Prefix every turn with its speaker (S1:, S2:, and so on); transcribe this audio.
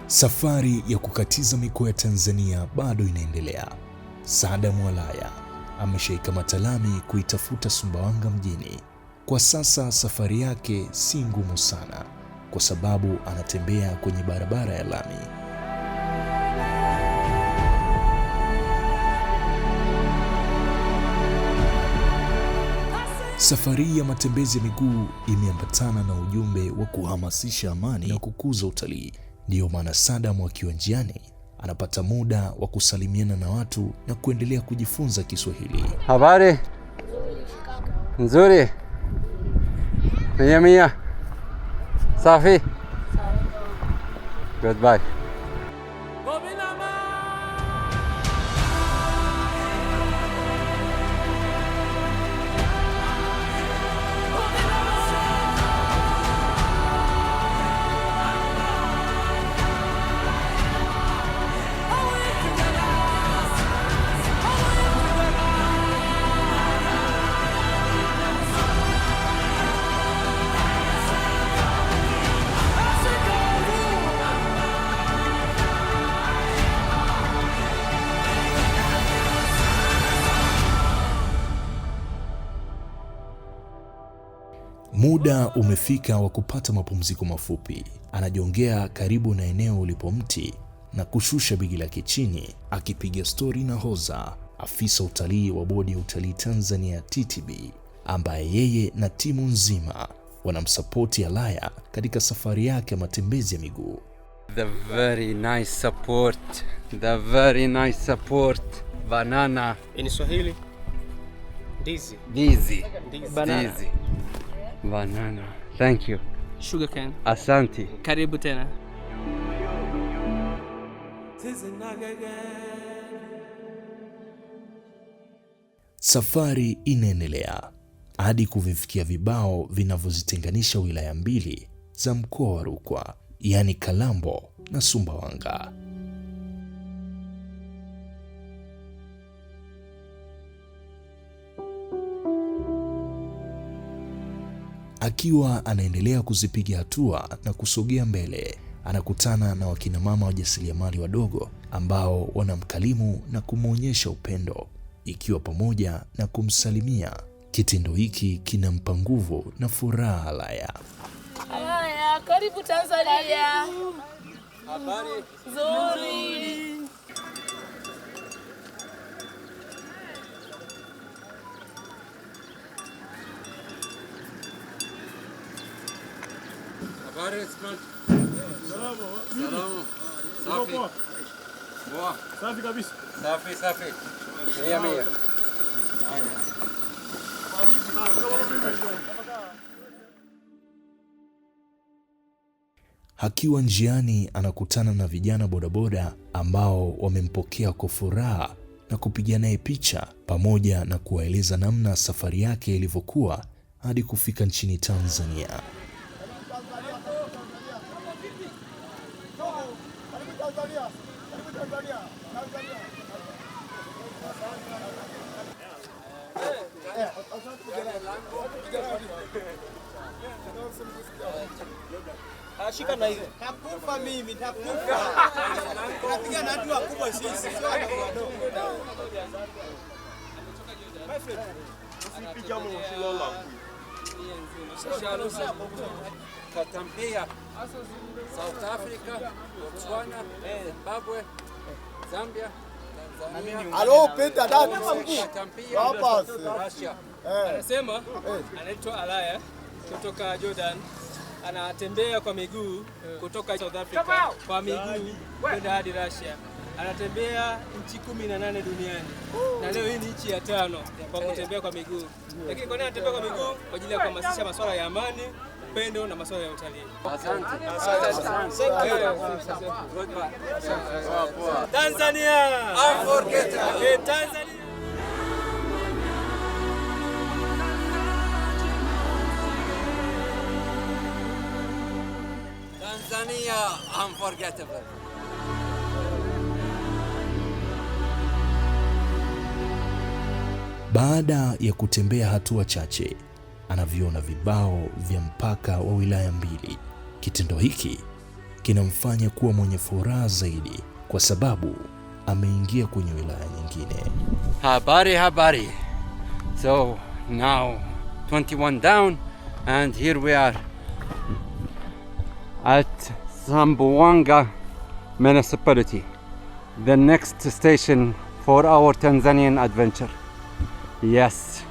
S1: Safari ya kukatiza mikoa ya Tanzania bado inaendelea. Saada Mwalaya ameshaikamata lami kuitafuta Sumbawanga mjini. Kwa sasa safari yake si ngumu sana kwa sababu anatembea kwenye barabara ya lami. Safari ya matembezi ya miguu imeambatana na ujumbe wa kuhamasisha amani na kukuza utalii. Ndiyo maana Saddam akiwa njiani anapata muda wa kusalimiana na watu na kuendelea kujifunza Kiswahili.
S2: Habari nzuri, mia mia, safi, goodbye.
S1: Muda umefika wa kupata mapumziko mafupi. Anajongea karibu na eneo ulipo mti na kushusha begi lake chini, akipiga stori na Hoza, afisa utalii wa bodi ya utalii Tanzania TTB, ambaye yeye na timu nzima wanamsapoti Alaya katika safari yake ya matembezi ya miguu.
S2: The very nice support. Banana
S3: in Swahili ndizi.
S2: Banana. Banana. Thank you.
S3: Sugarcane.
S2: Asante.
S3: Karibu tena.
S1: Safari inaendelea hadi kuvifikia vibao vinavyozitenganisha wilaya mbili za mkoa wa Rukwa, yaani Kalambo na Sumbawanga. Akiwa anaendelea kuzipiga hatua na kusogea mbele, anakutana na wakina mama wajasiriamali wadogo ambao wanamkalimu na kumwonyesha upendo, ikiwa pamoja na kumsalimia. Kitendo hiki kinampa nguvu na furaha Alaya.
S4: Alaya, karibu Tanzania.
S3: Habari
S4: nzuri.
S2: Habari Salamu. Safi. Poa.
S5: Safi kabisa.
S2: Safi. Mia mia.
S1: Akiwa njiani anakutana na vijana bodaboda ambao wamempokea kwa furaha na kupiga naye picha pamoja na kuwaeleza namna safari yake ilivyokuwa hadi kufika nchini Tanzania.
S3: Ashika na hiyo. Takufa mimi, takufa. Tunapiga na watu wakubwa sisi, sio watu wadogo. My friend,
S5: Usipiga mwa usilola.
S2: Katambia, South Africa, Botswana, Zimbabwe, Zambia, Tanzania.
S5: Alo, penda dada.
S2: Katambia,
S5: Hapa.
S2: Russia.
S3: anasema anaitwa Alaya kutoka Jordan. Anatembea kwa miguu kutoka South Africa kwa miguu kwenda hadi Russia. Anatembea nchi 18 duniani na leo hii ni nchi ya 5 kwa kutembea kwa miguu. Lakini kwa nini anatembea kwa miguu? Kwa ajili ya kuhamasisha masuala ya amani, upendo na masuala ya utalii.
S2: Asante.
S3: Tanzania unforgettable. Tanzania
S2: unforgettable.
S1: Baada ya kutembea hatua chache, anaviona vibao vya mpaka wa wilaya mbili. Kitendo hiki kinamfanya kuwa mwenye furaha zaidi kwa sababu ameingia kwenye wilaya nyingine.
S2: Habari. So now 21 down and here we are at Zamboanga municipality, the next station for our Tanzanian adventure. Yes,